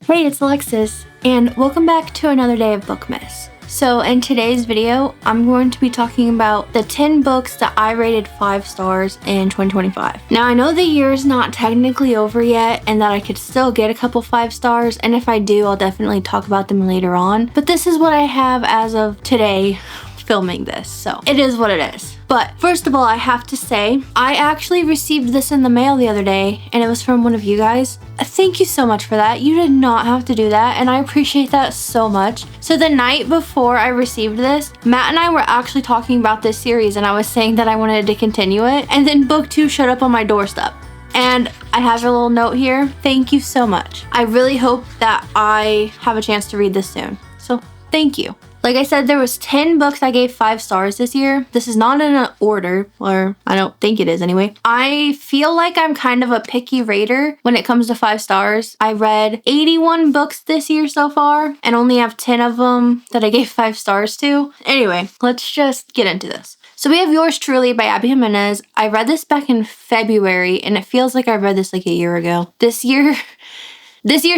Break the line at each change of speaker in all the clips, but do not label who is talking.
Hey, it's Alexis, and welcome back to another day of Bookmas. So in today's video, I'm going to be talking about the 10 books that I rated 5 stars in 2025. Now, I know the year is not technically over yet and that I could still get a couple 5 stars, and if I do, I'll definitely talk about them later on. But this is what I have as of today filming this, so it is what it is. But first of all, I have to say, I actually received this in the mail the other day, and it was from one of you guys. Thank you so much for that. You did not have to do that, and I appreciate that so much. So the night before I received this, Matt and I were actually talking about this series, and I was saying that I wanted to continue it, and then book 2 showed up on my doorstep. And I have a little note here. Thank you so much. I really hope that I have a chance to read this soon. So thank you. Like I said, there was 10 books I gave 5 stars this year. This is not in an order, or I don't think it is anyway. I feel like I'm kind of a picky rater when it comes to 5 stars. I read 81 books this year so far, and only have 10 of them that I gave 5 stars to. Anyway, let's just get into this. So we have Yours Truly by Abby Jimenez. I read this back in February, and it feels like I read this like a year ago. This year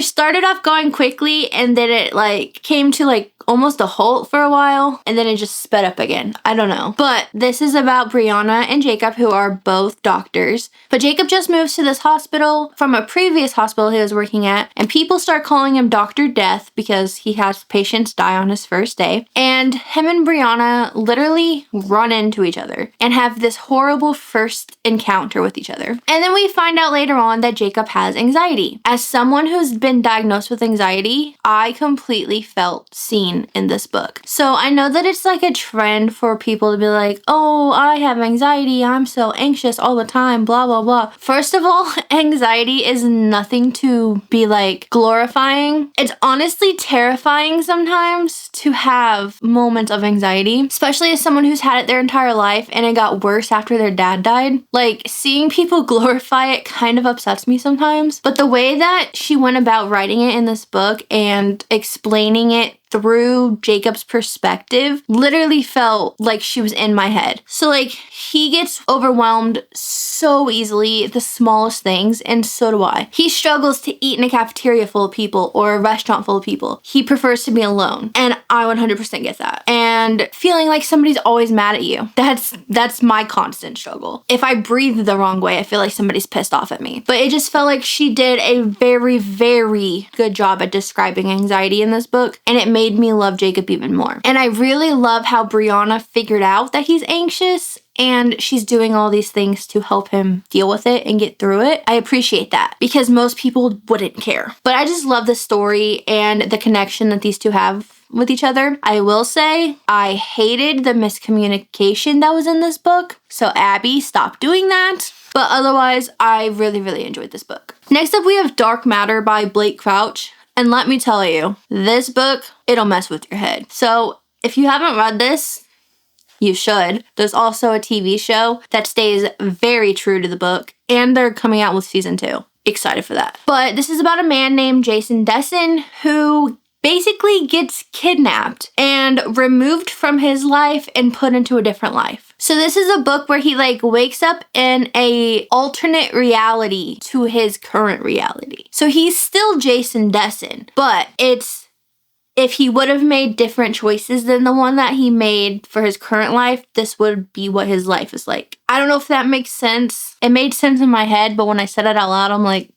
started off going quickly, and then it came to almost a halt for a while, and then it just sped up again. I don't know. But this is about Brianna and Jacob, who are both doctors. But Jacob just moves to this hospital from a previous hospital he was working at, and people start calling him Dr. Death because he has patients die on his first day. And him and Brianna literally run into each other and have this horrible first encounter with each other. And then we find out later on that Jacob has anxiety. As someone who's been diagnosed with anxiety, I completely felt seen in this book. So I know that it's like a trend for people to be like, oh, I have anxiety, I'm so anxious all the time, blah, blah, blah. First of all, anxiety is nothing to be glorifying. It's honestly terrifying sometimes to have moments of anxiety, especially as someone who's had it their entire life and it got worse after their dad died. Seeing people glorify it kind of upsets me sometimes. But the way that she went about writing it in this book and explaining it through Jacob's perspective literally felt like she was in my head. So he gets overwhelmed so easily at the smallest things, and so do I. He struggles to eat in a cafeteria full of people or a restaurant full of people. He prefers to be alone, and I 100% get that. And feeling like somebody's always mad at you. That's my constant struggle. If I breathe the wrong way, I feel like somebody's pissed off at me. But it just felt like she did a very, very good job at describing anxiety in this book, and it made me love Jacob even more. And I really love how Brianna figured out that he's anxious, and she's doing all these things to help him deal with it and get through it. I appreciate that because most people wouldn't care. But I just love the story and the connection that these two have with each other. I will say I hated the miscommunication that was in this book. So Abby, stop doing that. But otherwise, I really, really enjoyed this book. Next up, we have Dark Matter by Blake Crouch. And let me tell you, this book, it'll mess with your head. So if you haven't read this, you should. There's also a TV show that stays very true to the book, and they're coming out with season 2. Excited for that. But this is about a man named Jason Dessen who basically gets kidnapped and removed from his life and put into a different life. So this is a book where he wakes up in a alternate reality to his current reality. So he's still Jason Dessen, but it's if he would have made different choices than the one that he made for his current life, this would be what his life is like. I don't know if that makes sense. It made sense in my head, but when I said it out loud, I'm like,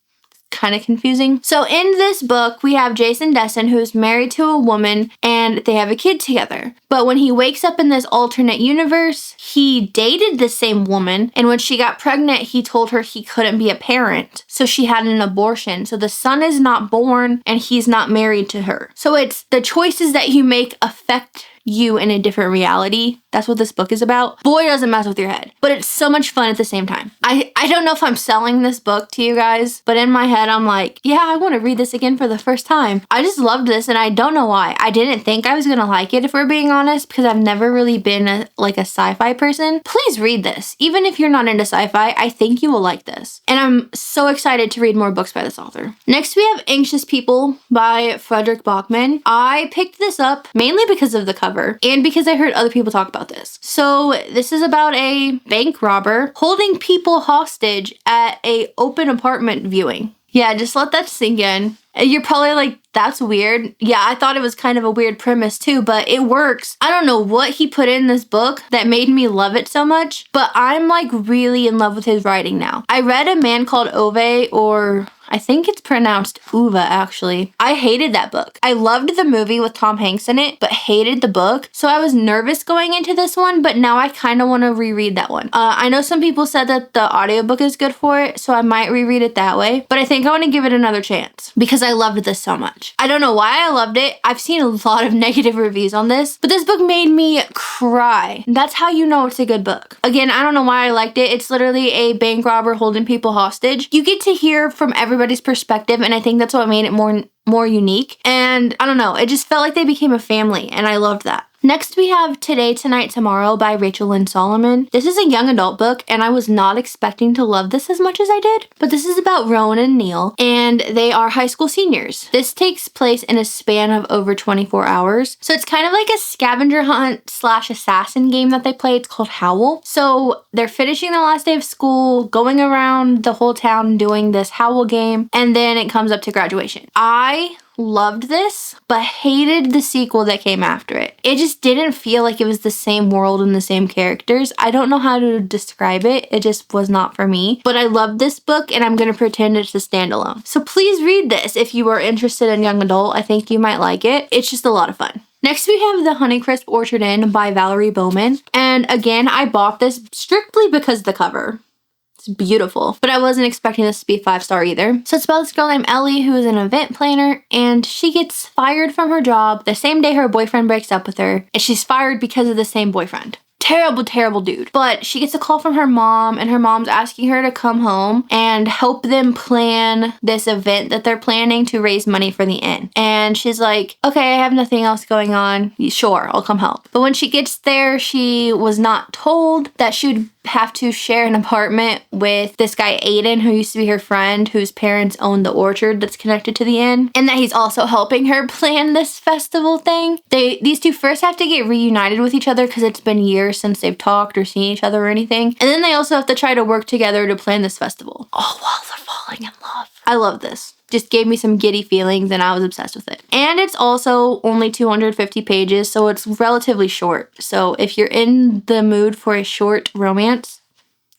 kind of confusing. So in this book, we have Jason Dessen, who's married to a woman, and they have a kid together. But when he wakes up in this alternate universe, he dated the same woman, and when she got pregnant, he told her he couldn't be a parent, so she had an abortion. So the son is not born, and he's not married to her. So it's the choices that you make affect you in a different reality. That's what this book is about. Boy, doesn't mess with your head. But it's so much fun at the same time. I don't know if I'm selling this book to you guys, but in my head, I'm like, yeah, I want to read this again for the first time. I just loved this, and I don't know why. I didn't think I was going to like it, if we're being honest, because I've never really been a sci-fi person. Please read this. Even if you're not into sci-fi, I think you will like this. And I'm so excited to read more books by this author. Next, we have Anxious People by Fredrik Backman. I picked this up mainly because of the cover and because I heard other people talk about this. So this is about a bank robber holding people hostage at a open apartment viewing. Yeah, just let that sink in. You're probably like, that's weird. Yeah, I thought it was kind of a weird premise too, but it works. I don't know what he put in this book that made me love it so much, but I'm like really in love with his writing now. I read A Man Called Ove, or I think it's pronounced Uva actually. I hated that book. I loved the movie with Tom Hanks in it, but hated the book. So I was nervous going into this one, but now I kind of want to reread that one. I know some people said that the audiobook is good for it, so I might reread it that way, but I think I want to give it another chance because I loved this so much. I don't know why I loved it. I've seen a lot of negative reviews on this, but this book made me cry. That's how you know it's a good book. Again, I don't know why I liked it. It's literally a bank robber holding people hostage. You get to hear from everybody's perspective, and I think that's what made it more unique. And I don't know, it just felt like they became a family, and I loved that. Next, we have Today, Tonight, Tomorrow by Rachel Lynn Solomon. This is a young adult book, and I was not expecting to love this as much as I did. But this is about Rowan and Neil, and they are high school seniors. This takes place in a span of over 24 hours. So it's kind of like a scavenger hunt / assassin game that they play. It's called Howl. So they're finishing the last day of school, going around the whole town doing this Howl game, and then it comes up to graduation. I loved this, but hated the sequel that came after it. It just didn't feel like it was the same world and the same characters. I don't know how to describe it. It just was not for me. But I loved this book, and I'm going to pretend it's a standalone. So please read this if you are interested in young adult. I think you might like it. It's just a lot of fun. Next, we have The Honeycrisp Orchard Inn by Valerie Bowman. And again, I bought this strictly because of the cover. It's beautiful, but I wasn't expecting this to be 5-star either. So it's about this girl named Ellie who is an event planner, and she gets fired from her job the same day her boyfriend breaks up with her, and she's fired because of the same boyfriend. Terrible, terrible dude. But she gets a call from her mom, and her mom's asking her to come home and help them plan this event that they're planning to raise money for the inn. And she's like, okay, I have nothing else going on. Sure, I'll come help. But when she gets there, she was not told that she would have to share an apartment with this guy Aiden, who used to be her friend, whose parents own the orchard that's connected to the inn, and that he's also helping her plan this festival thing. These two first have to get reunited with each other because it's been years since they've talked or seen each other or anything, and then they also have to try to work together to plan this festival, all while they're falling in love. I love this. Just gave me some giddy feelings, and I was obsessed with it. And it's also only 250 pages, so it's relatively short. So if you're in the mood for a short romance,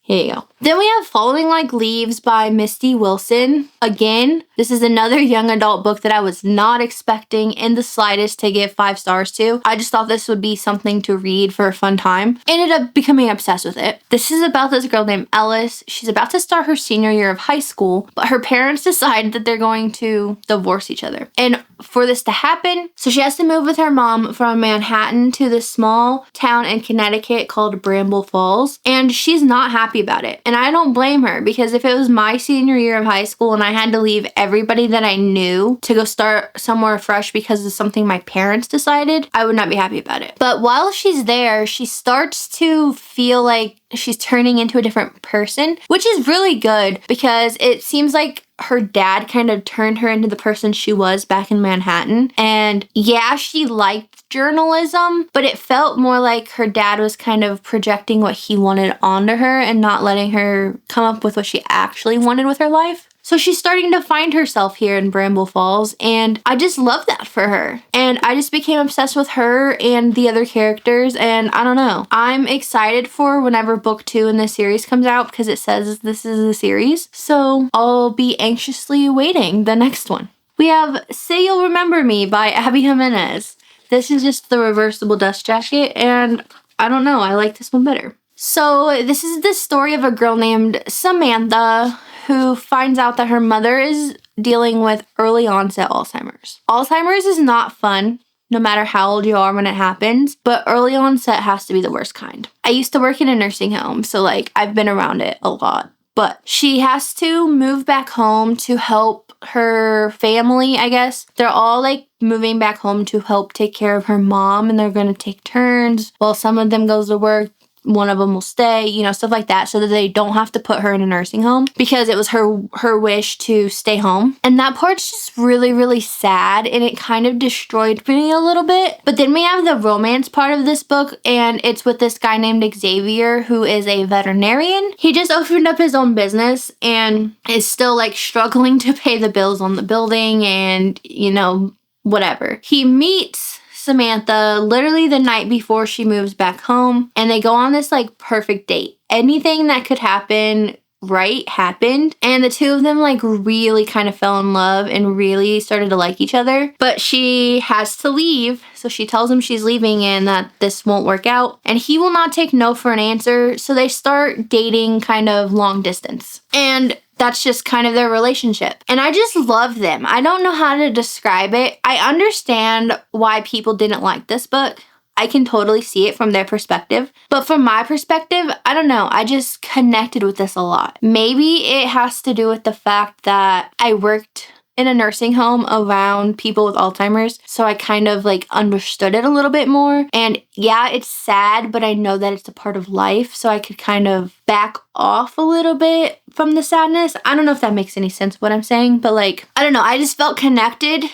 here you go. Then we have Falling Like Leaves by Misty Wilson. Again, this is another young adult book that I was not expecting in the slightest to give 5 stars to. I just thought this would be something to read for a fun time. Ended up becoming obsessed with it. This is about this girl named Ellis. She's about to start her senior year of high school, but her parents decide that they're going to divorce each other. And for this to happen, so she has to move with her mom from Manhattan to this small town in Connecticut called Bramble Falls, and she's not happy about it. And I don't blame her, because if it was my senior year of high school and I had to leave everybody that I knew to go start somewhere fresh because of something my parents decided, I would not be happy about it. But while she's there, she starts to feel like she's turning into a different person, which is really good because it seems like her dad kind of turned her into the person she was back in Manhattan. And yeah, she liked journalism, but it felt more like her dad was kind of projecting what he wanted onto her and not letting her come up with what she actually wanted with her life. So she's starting to find herself here in Bramble Falls, and I just love that for her. And I just became obsessed with her and the other characters, and I don't know. I'm excited for whenever book 2 in this series comes out because it says this is a series. So I'll be anxiously awaiting the next one. We have Say You'll Remember Me by Abby Jimenez. This is just the reversible dust jacket, and I don't know, I like this one better. So this is the story of a girl named Samantha who finds out that her mother is dealing with early onset Alzheimer's. Alzheimer's is not fun, no matter how old you are when it happens, but early onset has to be the worst kind. I used to work in a nursing home, so I've been around it a lot. But she has to move back home to help her family, I guess. They're all moving back home to help take care of her mom, and they're going to take turns while some of them goes to work. one of them will stay, you know, stuff like that, so that they don't have to put her in a nursing home because it was her wish to stay home. And that part's just really, really sad, and it kind of destroyed me a little bit. But then we have the romance part of this book, and it's with this guy named Xavier, who is a veterinarian. He just opened up his own business and is still like struggling to pay the bills on the building and, you know, whatever. He meets Samantha literally the night before she moves back home, and they go on this like perfect date. Anything that could happen right happened, and the two of them like really kind of fell in love and really started to like each other. But she has to leave, so she tells him she's leaving and that this won't work out, and he will not take no for an answer. So they start dating kind of long distance, and that's just kind of their relationship. And I just love them. I don't know how to describe it. I understand why people didn't like this book. I can totally see it from their perspective. But from my perspective, I don't know. I just connected with this a lot. Maybe it has to do with the fact that I worked in a nursing home around people with Alzheimer's, so I kind of like understood it a little bit more. And yeah, it's sad, but I know that it's a part of life, so I could kind of back off a little bit from the sadness. I don't know if that makes any sense what I'm saying, but like, I don't know. I just felt connected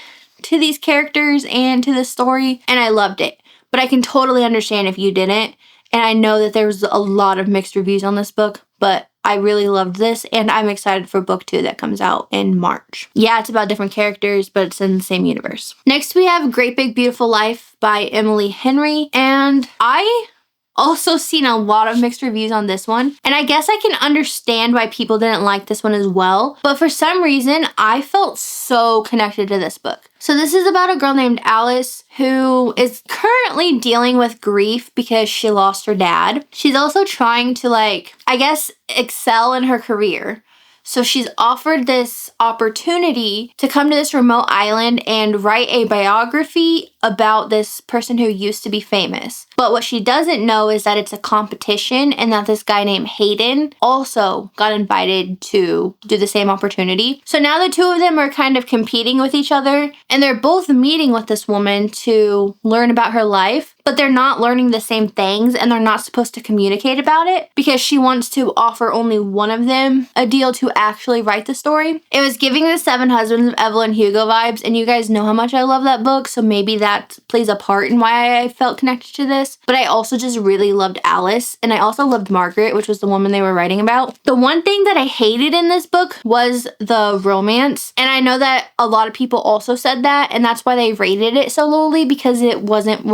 to these characters and to the story, and I loved it. But I can totally understand if you didn't. And I know that there was a lot of mixed reviews on this book, but I really loved this, and I'm excited for book 2 that comes out in March. Yeah, it's about different characters, but it's in the same universe. Next, we have Great Big Beautiful Life by Emily Henry, and I also seen a lot of mixed reviews on this one, and I guess I can understand why people didn't like this one as well, but for some reason, I felt so connected to this book. So this is about a girl named Alice who is currently dealing with grief because she lost her dad. She's also trying to, like, I guess, excel in her career. So she's offered this opportunity to come to this remote island and write a biography about this person who used to be famous. But what she doesn't know is that it's a competition and that this guy named Hayden also got invited to do the same opportunity. So now the two of them are kind of competing with each other, and they're both meeting with this woman to learn about her life, but they're not learning the same things, and they're not supposed to communicate about it because she wants to offer only one of them a deal to actually write the story. It was giving the Seven Husbands of Evelyn Hugo vibes, and you guys know how much I love that book, so maybe that plays a part in why I felt connected to this. But I also just really loved Alice, and I also loved Margaret, which was the woman they were writing about. The one thing that I hated in this book was the romance, and I know that a lot of people also said that, and that's why they rated it so lowly, because it wasn't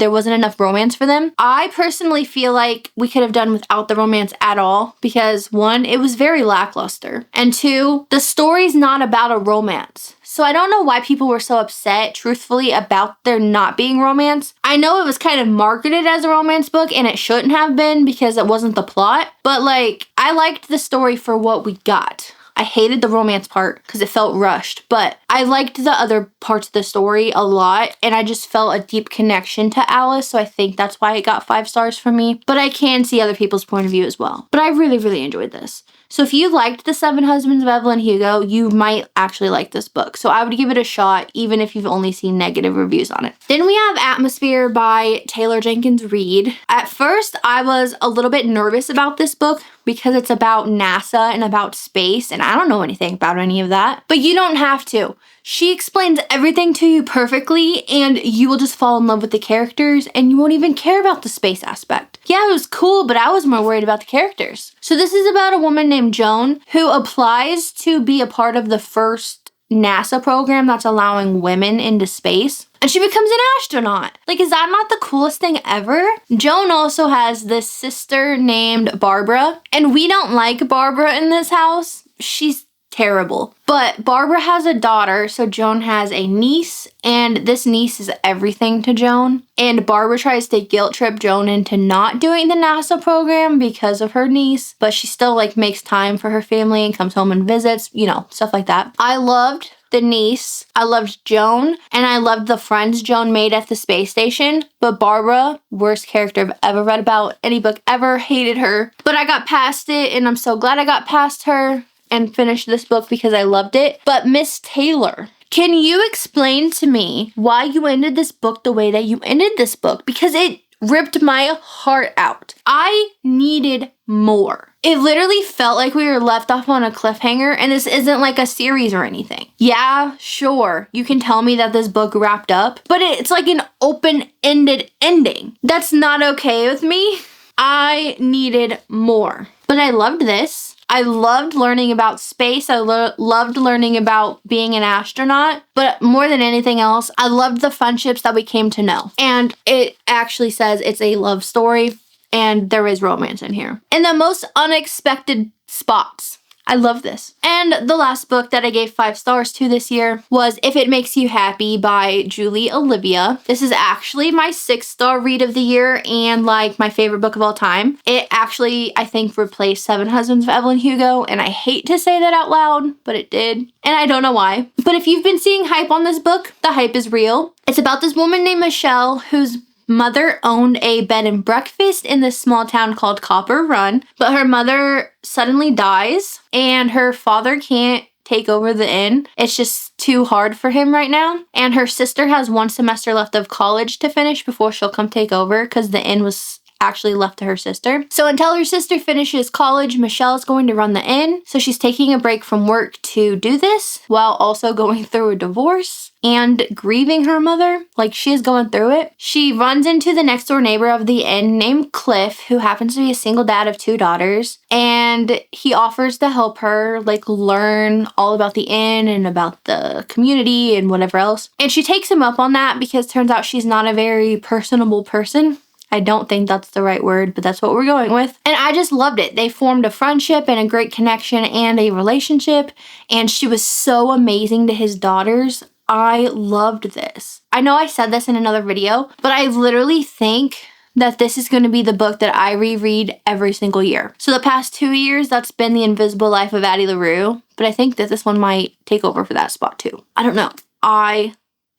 there wasn't enough romance for them. I personally feel like we could have done without the romance at all, because one, it was very lackluster, and two, the story's not about a romance. So I don't know why people were so upset, truthfully, about there not being romance. I know it was kind of marketed as a romance book, and it shouldn't have been because it wasn't the plot, but like, I liked the story for what we got. I hated the romance part because it felt rushed, but I liked the other parts of the story a lot, and I just felt a deep connection to Alice, so I think that's why it got 5 stars for me. But I can see other people's point of view as well. But I really, really enjoyed this. So if you liked The Seven Husbands of Evelyn Hugo, you might actually like this book. So I would give it a shot, even if you've only seen negative reviews on it. Then we have Atmosphere by Taylor Jenkins Reid. At first, I was a little bit nervous about this book because it's about NASA and about space, and I don't know anything about any of that. But you don't have to. She explains everything to you perfectly, and you will just fall in love with the characters, and you won't even care about the space aspect. Yeah, it was cool, but I was more worried about the characters. So this is about a woman named Joan who applies to be a part of the first NASA program that's allowing women into space, and she becomes an astronaut. Like, is that not the coolest thing ever? Joan also has this sister named Barbara, and we don't like Barbara in this house. She's terrible. But Barbara has a daughter, so Joan has a niece, and this niece is everything to Joan. And Barbara tries to guilt trip Joan into not doing the NASA program because of her niece, but she still like makes time for her family and comes home and visits, you know, stuff like that. I loved the niece, I loved Joan, and I loved the friends Joan made at the space station. But Barbara, worst character I've ever read about any book ever, hated her. But I got past it, and I'm so glad I got past her and finished this book because I loved it. But Miss Taylor, can you explain to me why you ended this book the way that you ended this book? Because it ripped my heart out. I needed more. It literally felt like we were left off on a cliffhanger, and this isn't like a series or anything. Yeah, sure, you can tell me that this book wrapped up, but it's like an open-ended ending. That's not okay with me. I needed more. But I loved this. I loved learning about space. I loved learning about being an astronaut. But more than anything else, I loved the friendships that we came to know. And it actually says it's a love story. And there is romance in here. In the most unexpected spots. I love this. And the last book that I gave 5 stars to this year was If It Makes You Happy by Julie Olivia. This is actually my 6-star read of the year and like my favorite book of all time. It actually, I think, replaced Seven Husbands of Evelyn Hugo, and I hate to say that out loud, but it did. And I don't know why. But if you've been seeing hype on this book, the hype is real. It's about this woman named Michelle whose mother owned a bed and breakfast in this small town called Copper Run, but her mother suddenly dies and her father can't take over the inn. It's just too hard for him right now. And her sister has 1 semester left of college to finish before she'll come take over because the inn was actually left to her sister. So until her sister finishes college, Michelle's going to run the inn. So she's taking a break from work to do this while also going through a divorce and grieving her mother. Like, she is going through it. She runs into the next door neighbor of the inn named Cliff, who happens to be a single dad of 2 daughters. And he offers to help her like learn all about the inn and about the community and whatever else. And she takes him up on that because turns out she's not a very personable person. I don't think that's the right word, but that's what we're going with. And I just loved it. They formed a friendship and a great connection and a relationship. And she was so amazing to his daughters. I loved this. I know I said this in another video, but I literally think that this is going to be the book that I reread every single year. So the past 2 years, that's been The Invisible Life of Addie LaRue. But I think that this one might take over for that spot too. I don't know. I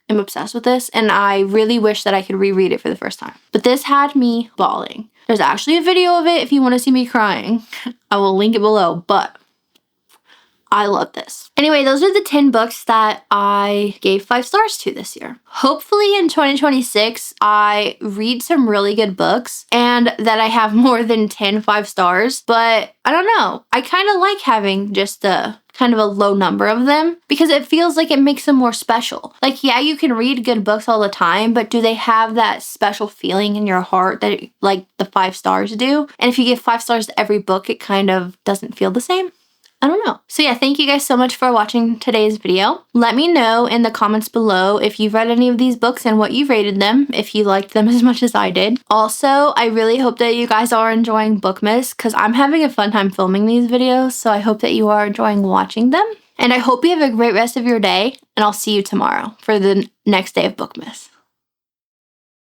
am obsessed with this, and I really wish that I could reread it for the first time. But this had me bawling. There's actually a video of it if you want to see me crying. I will link it below, but I love this. Anyway, those are the 10 books that I gave 5 stars to this year. Hopefully in 2026, I read some really good books and that I have more than 10 5 stars. But I don't know. I kind of like having just a kind of a low number of them because it feels like it makes them more special. Like, yeah, you can read good books all the time, but do they have that special feeling in your heart that like the 5 stars do? And if you give 5 stars to every book, it kind of doesn't feel the same. I don't know. So yeah, thank you guys so much for watching today's video. Let me know in the comments below if you've read any of these books and what you rated them, if you liked them as much as I did. Also, I really hope that you guys are enjoying Bookmas because I'm having a fun time filming these videos, so I hope that you are enjoying watching them. And I hope you have a great rest of your day, and I'll see you tomorrow for the next day of Bookmas.